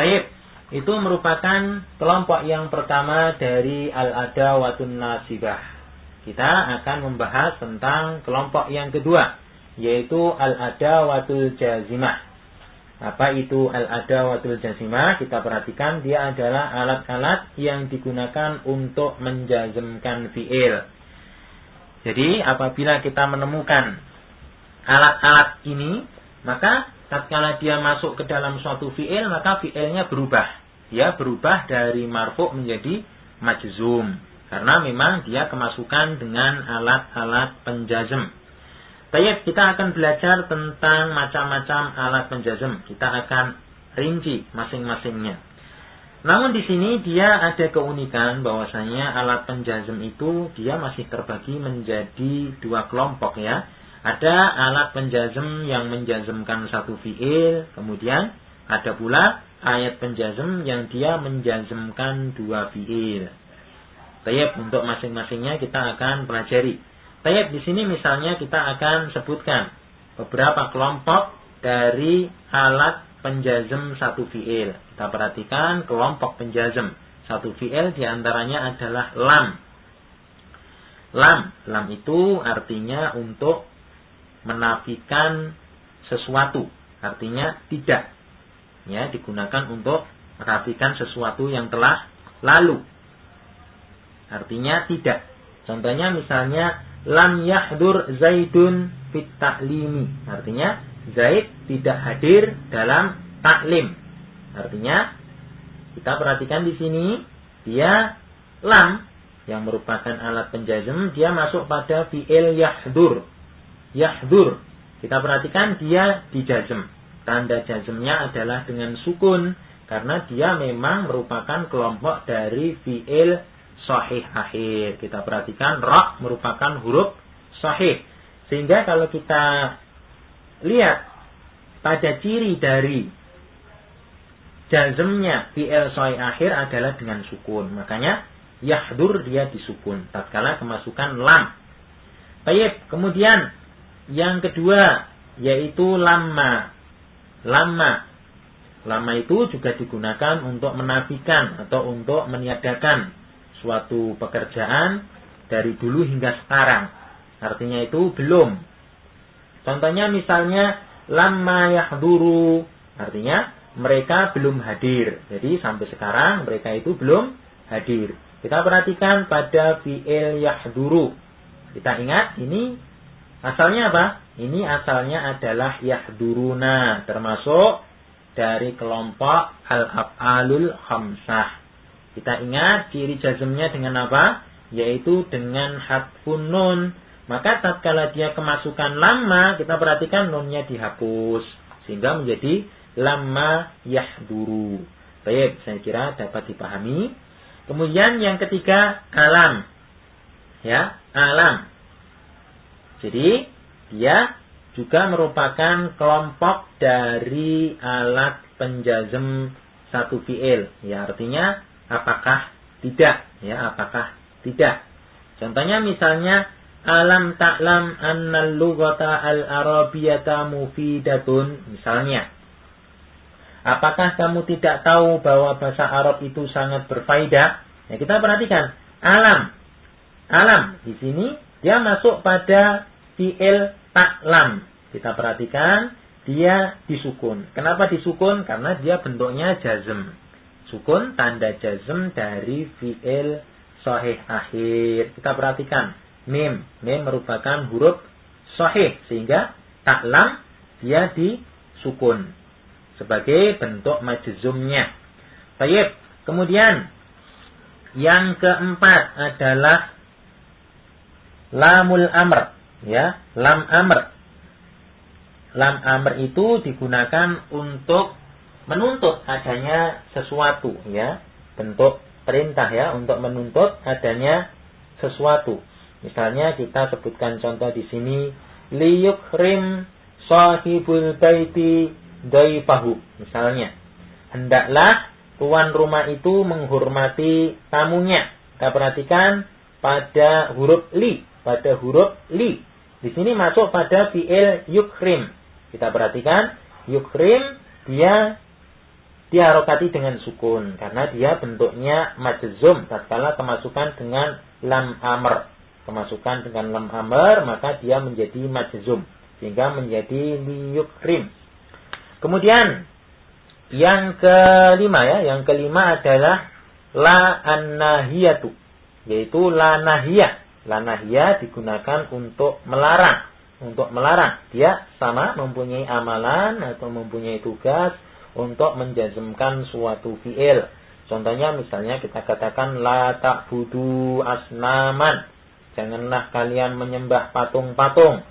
Baik, itu merupakan kelompok yang pertama dari al-adawatun nasibah. Kita akan membahas tentang kelompok yang kedua, yaitu al-adawatul jazimah. Apa itu al-adawatul jazimah? Kita perhatikan, dia adalah alat-alat yang digunakan untuk menjazmkan fi'il. Jadi apabila kita menemukan alat-alat ini, maka tatkala dia masuk ke dalam suatu fi'il, maka fi'ilnya berubah. Dia berubah dari marfu' menjadi majzum, karena memang dia kemasukan dengan alat-alat penjazm. Baik, kita akan belajar tentang macam-macam alat penjazm. Kita akan rinci masing-masingnya. Namun di sini dia ada keunikan bahwasanya alat penjazm itu dia masih terbagi menjadi dua kelompok ya. Ada alat penjazm yang menjazmkan satu fi'il, kemudian ada pula ayat penjazm yang dia menjazmkan dua fi'il. Baik, untuk masing-masingnya kita akan pelajari. Baik, di sini misalnya kita akan sebutkan beberapa kelompok dari alat penjazm satu fi'il. Kita perhatikan kelompok penjazm satu fi'il diantaranya adalah lam. Lam itu artinya untuk menafikan sesuatu, artinya tidak. Ya, digunakan untuk menafikan sesuatu yang telah lalu. Artinya tidak. Contohnya misalnya lam yahdur Zaidun fit ta'limi. Artinya Zaid tidak hadir dalam taklim. Artinya kita perhatikan di sini dia lam yang merupakan alat penjazm, dia masuk pada fi'il yahdur. Yahdur. Kita perhatikan dia dijazm. Tanda jazmnya adalah dengan sukun karena dia memang merupakan kelompok dari fi'il sahih akhir. Kita perhatikan ra merupakan huruf sahih. Sehingga kalau kita lihat pada ciri dari jazmnya fi'il sahih akhir adalah dengan sukun. Makanya yahdur dia disukun tatkala kemasukan lam. Baik, kemudian yang kedua yaitu lamma. Lamma itu juga digunakan untuk menafikan atau untuk meniadakan suatu pekerjaan dari dulu hingga sekarang. Artinya itu belum. Contohnya misalnya lamma yahduru. Artinya mereka belum hadir. Jadi sampai sekarang mereka itu belum hadir. Kita perhatikan pada fi'il yahduru. Kita ingat ini asalnya apa? Ini asalnya adalah yahduruna. Termasuk dari kelompok al-af'alul khamsah. Kita ingat ciri jazmnya dengan apa? Yaitu dengan hadfun nun. Maka tatkala dia kemasukan lamma, kita perhatikan nunnya dihapus. Sehingga menjadi lamma yahduru. Baik, saya kira dapat dipahami. Kemudian yang ketiga, alam. Ya, alam. Jadi, dia juga merupakan kelompok dari alat penjazm satu fi'il. Ya, artinya apakah tidak, ya apakah tidak. Contohnya misalnya alam ta'lam annal lughata al-arabiyyata mufidatun, misalnya. Apakah kamu tidak tahu bahwa bahasa Arab itu sangat berfaedah? Ya, kita perhatikan alam. Alam di sini dia masuk pada fi'il ta'lam. Kita perhatikan dia disukun. Kenapa disukun? Karena dia bentuknya jazm. Sukun tanda jazm dari fi'il sahih akhir. Kita perhatikan mim. Mim merupakan huruf sahih. Sehingga ta'lam dia disukun. Sebagai bentuk majzumnya. Baik. Kemudian yang keempat adalah lamul amr. Ya, lam amr. Lam amr itu digunakan untuk menuntut adanya sesuatu, ya, bentuk perintah ya, untuk menuntut adanya sesuatu. Misalnya kita sebutkan contoh di sini, liyukrim sahibul baiti daifahu. Misalnya, hendaklah tuan rumah itu menghormati tamunya. Kita perhatikan pada huruf li, Di sini masuk pada fi'il yukrim. Kita perhatikan yukrim dia diharokati dengan sukun karena dia bentuknya majzum tatkala kemasukan dengan lam amr. Kemasukan dengan lam amr maka dia menjadi majzum sehingga menjadi liyukrim. Kemudian yang kelima adalah la an-nahiyatu, yaitu la nahiyah. La nahiyah digunakan untuk melarang. Dia sama mempunyai amalan atau mempunyai tugas untuk menjazmkan suatu fi'il. Contohnya misalnya kita katakan la ta'budu asnaman. Janganlah kalian menyembah patung-patung.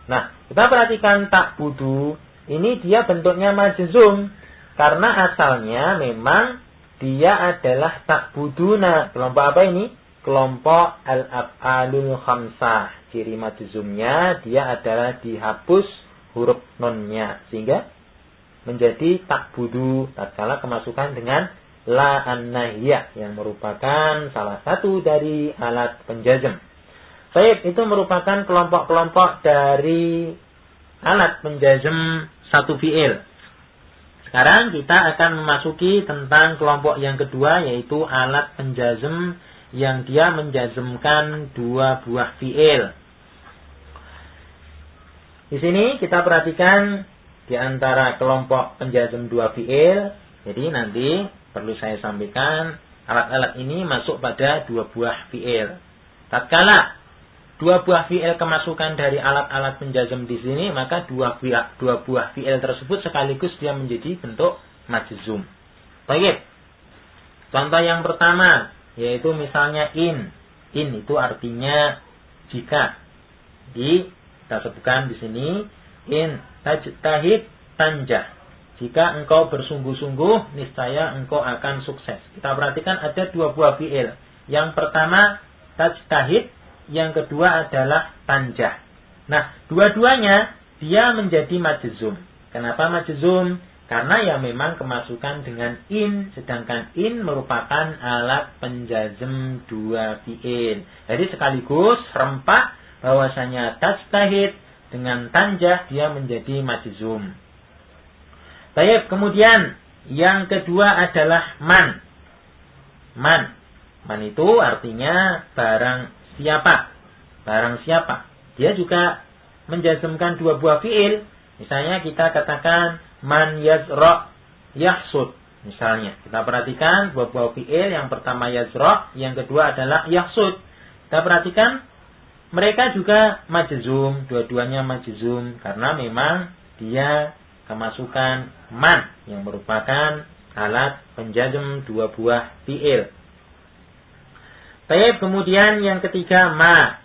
Nah, kita perhatikan ta'budu ini dia bentuknya majzum karena asalnya memang dia adalah ta'buduna. Kelompok apa ini? Kelompok al-af'alul khamsah. Ciri majzumnya dia adalah dihapus huruf nunnya sehingga menjadi ta'budu tatkala kemasukan dengan la an-nahiyah yang merupakan salah satu dari alat penjazm. Baik, itu merupakan kelompok-kelompok dari alat penjazm satu fi'il. Sekarang kita akan memasuki tentang kelompok yang kedua, yaitu alat penjazm yang dia menjazmkan dua buah fi'il. Di sini kita perhatikan di antara kelompok penjazm dua fi'il. Jadi nanti perlu saya sampaikan alat-alat ini masuk pada dua buah fi'il. Tatkala dua buah fi'il kemasukan dari alat-alat penjazm di sini, maka dua buah fi'il tersebut sekaligus dia menjadi bentuk majzum. Baik. Contoh yang pertama yaitu misalnya in. In itu artinya jika. Kita sebutkan di sini in tajtahid tanjah. Jika engkau bersungguh-sungguh, niscaya engkau akan sukses. Kita perhatikan ada dua buah fi'il. Yang pertama tajtahid, yang kedua adalah tanjah. Nah, dua-duanya dia menjadi majzum. Kenapa majzum? Karena ya memang kemasukan dengan in, sedangkan in merupakan alat penjazm dua fi'il. Jadi sekaligus serempak bahwasanya tajtahid dengan tanjah dia menjadi majzum. Baik, kemudian yang kedua adalah man. Man itu artinya barang siapa. Barang siapa. Dia juga menjazmkan dua buah fi'il. Misalnya kita katakan man yazra yahsud. Misalnya, kita perhatikan dua buah fi'il. Yang pertama yazra, yang kedua adalah yahsud. Kita perhatikan mereka juga majzum, dua-duanya majzum karena memang dia kemasukan man yang merupakan alat penjazm dua buah fi'il. Baik, kemudian yang ketiga ma.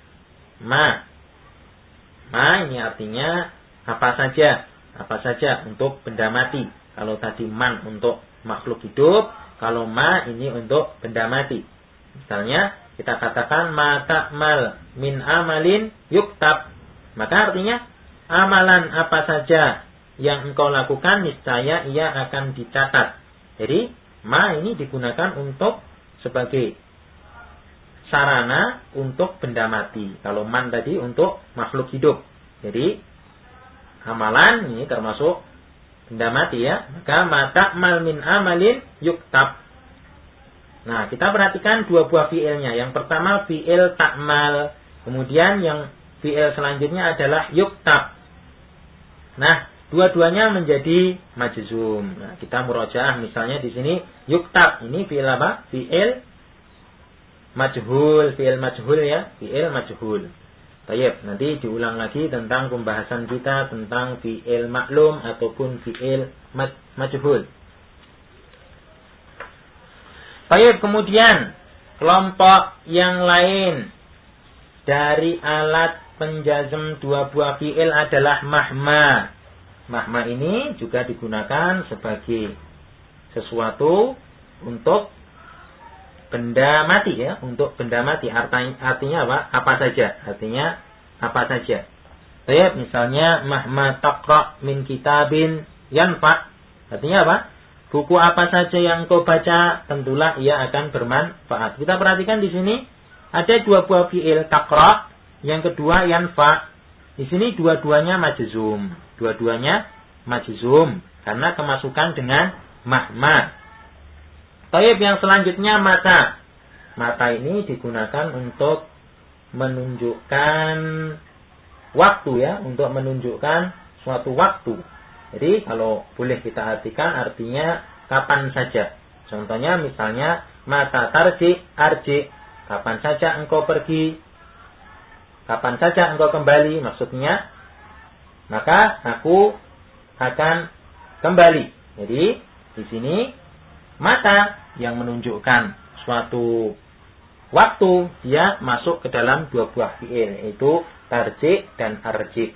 Ma ini artinya apa saja untuk benda mati. Kalau tadi man untuk makhluk hidup, kalau ma ini untuk benda mati. Misalnya kita katakan ma ta'mal min amalin yuktab. Maka artinya amalan apa saja yang engkau lakukan niscaya ia akan dicatat. Jadi ma ini digunakan untuk sebagai sarana untuk benda mati. Kalau man tadi untuk makhluk hidup. Jadi amalan ini termasuk benda mati ya. Maka ma ta'mal min amalin yuktab. Nah, kita perhatikan dua buah fi'ilnya. Yang pertama fi'il ta'mal. Kemudian yang fi'il selanjutnya adalah yuktab. Nah, dua-duanya menjadi majzum. Nah, kita murojaah misalnya di sini yuktab. Ini fi'il apa? Fi'il majhul ya. Fi'il majhul. Baik, nanti diulang lagi tentang pembahasan kita tentang fi'il maklum ataupun fi'il majhul. Baik, kemudian kelompok yang lain dari alat penjazm dua buah fi'il adalah mahma. Mahma ini juga digunakan sebagai sesuatu untuk benda mati ya, untuk benda mati. Artinya apa? Apa saja. Artinya apa saja. Baik, misalnya mahma taqra min kitabin yanfa. Artinya apa? Buku apa saja yang kau baca, tentulah ia akan bermanfaat. Kita perhatikan di sini ada dua buah fi'il taqra, yang kedua yanfa. Di sini dua-duanya majzum. Dua-duanya majzum karena kemasukan dengan mahma. Taib yang selanjutnya mata. Mata ini digunakan untuk menunjukkan waktu ya, untuk menunjukkan suatu waktu. Jadi kalau boleh kita artikan artinya kapan saja. Contohnya misalnya mata tarji arji, kapan saja engkau pergi, kapan saja engkau kembali, maksudnya maka aku akan kembali. Jadi di sini mata yang menunjukkan suatu waktu dia masuk ke dalam dua buah fiil, yaitu tarji dan arji.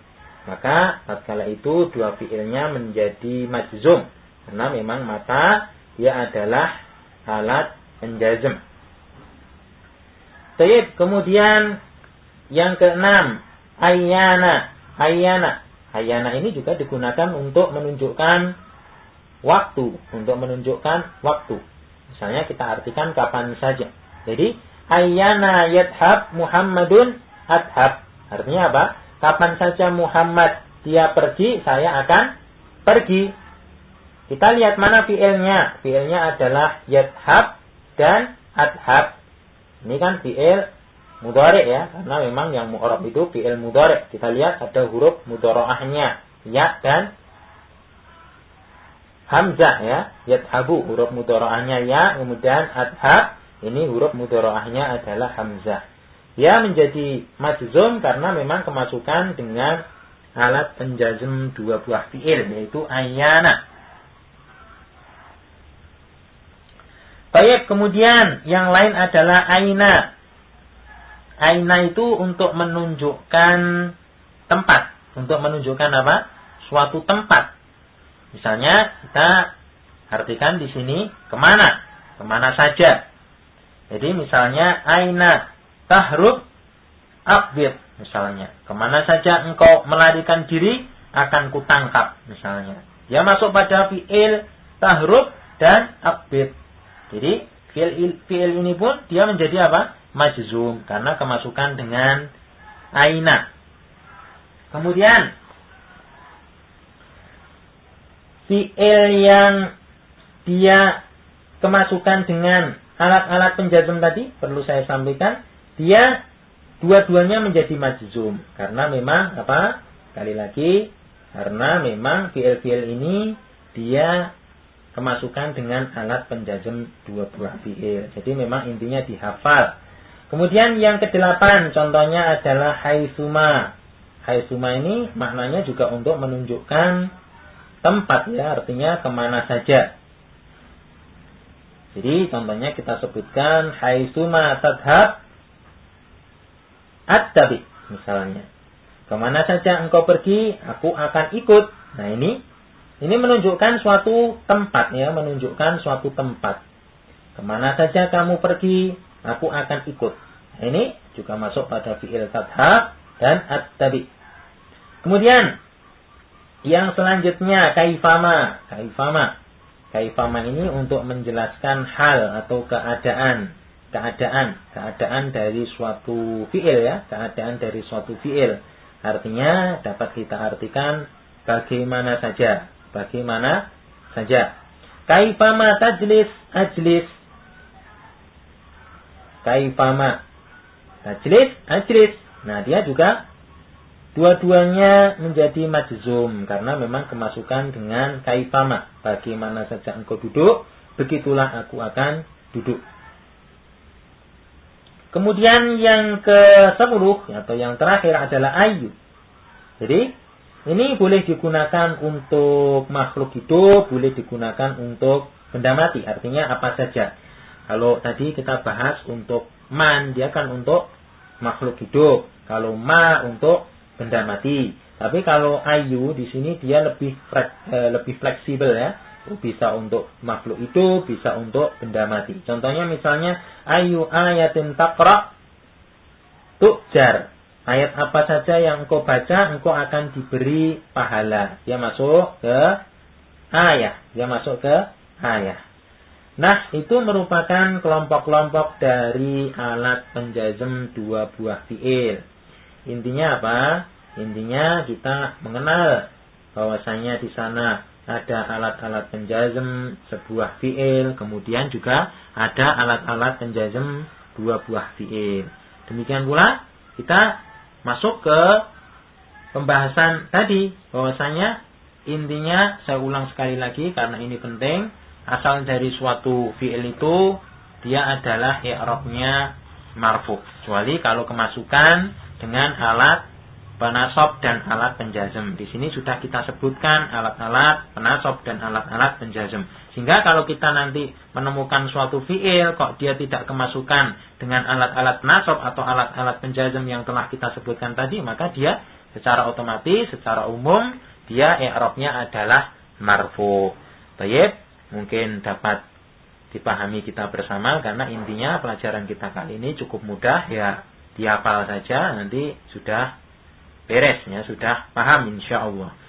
Maka tatkala itu dua fiilnya menjadi majzum karena memang mata dia adalah alat penjazm. Baik, kemudian yang keenam, ayyana. Ayyana ini juga digunakan untuk menunjukkan waktu, Misalnya kita artikan kapan saja. Jadi ayyana yadhab Muhammadun adhab. Artinya apa? Kapan saja Muhammad dia pergi, saya akan pergi. Kita lihat mana fiilnya. Fiilnya adalah yadhab dan adhab. Ini kan fiil mudhari ya, karena memang yang mu'rab itu fiil mudhari. Kita lihat ada huruf mudhara'ahnya, ya dan hamzah ya. Yadhabu huruf mudhara'ahnya ya, kemudian adhab ini huruf mudhara'ahnya adalah hamzah. Dia menjadi majzum karena memang kemasukan dengan alat penjazm dua buah fiil, yaitu ayyana. Baik, kemudian yang lain adalah aina. Aina itu untuk menunjukkan tempat. Untuk menunjukkan apa? Suatu tempat. Misalnya kita artikan di sini kemana? Kemana saja. Jadi misalnya aina tahrub aqbid, misalnya kemana saja engkau melarikan diri akan kutangkap, misalnya dia masuk pada fiil tahrub dan aqbid. Jadi fiil ini pun dia menjadi apa? Majzum karena kemasukan dengan aina. Kemudian fiil yang dia kemasukan dengan alat-alat penjazm tadi perlu saya sampaikan, dia dua-duanya menjadi majzum karena memang apa? Sekali lagi, karena memang fiil-fiil ini dia kemasukan dengan alat penjazm dua buah fiil. Jadi memang intinya dihafal. Kemudian yang kedelapan contohnya adalah haitsuma. Haitsuma ini maknanya juga untuk menunjukkan tempat ya, artinya kemana saja. Jadi contohnya kita sebutkan haitsuma tadhab at-tabi, misalnya. Kemana saja engkau pergi, aku akan ikut. Nah ini menunjukkan suatu tempat ya, menunjukkan suatu tempat. Kemana saja kamu pergi, aku akan ikut. Nah, ini juga masuk pada fi'il tadhab dan at-tabi. Kemudian yang selanjutnya kaifama. Kaifama ini untuk menjelaskan hal atau keadaan dari suatu fiil ya, keadaan dari suatu fiil. Artinya dapat kita artikan bagaimana saja. Kaifama tajlis ajlis. Kaifama tajlis. Nah, dia juga dua-duanya menjadi majzum karena memang kemasukan dengan kaifama. Bagaimana saja engkau duduk, begitulah aku akan duduk. Kemudian yang ke-10 atau yang terakhir adalah ayu. Jadi ini boleh digunakan untuk makhluk hidup, boleh digunakan untuk benda mati. Artinya apa saja. Kalau tadi kita bahas untuk man, dia kan untuk makhluk hidup. Kalau ma untuk benda mati. Tapi kalau ayu di sini dia lebih fleksibel ya. Bisa untuk makhluk hidup, bisa untuk benda mati. Contohnya misalnya ayu ayatin taqra tujar. Ayat apa saja yang engkau baca, engkau akan diberi pahala. Dia masuk ke ayah. Nah, itu merupakan kelompok-kelompok dari alat penjazm dua buah fiil. Intinya apa? Intinya kita mengenal bahwasanya di sana ada alat-alat penjazm sebuah fiil, kemudian juga ada alat-alat penjazm dua buah fiil. Demikian pula kita masuk ke pembahasan tadi, bahwasanya intinya saya ulang sekali lagi karena ini penting, asal dari suatu fiil itu dia adalah i'rabnya marfu, kecuali kalau kemasukan dengan alat penasab dan alat penjazm. Di sini sudah kita sebutkan alat-alat penasab dan alat-alat penjazm. Sehingga kalau kita nanti menemukan suatu fiil kok dia tidak kemasukan dengan alat-alat penasab atau alat-alat penjazm yang telah kita sebutkan tadi, maka dia secara otomatis, secara umum dia i'rabnya adalah marfu. Baik, mungkin dapat dipahami kita bersama karena intinya pelajaran kita kali ini cukup mudah, ya dihafal saja nanti sudah beres, ya sudah paham insyaallah.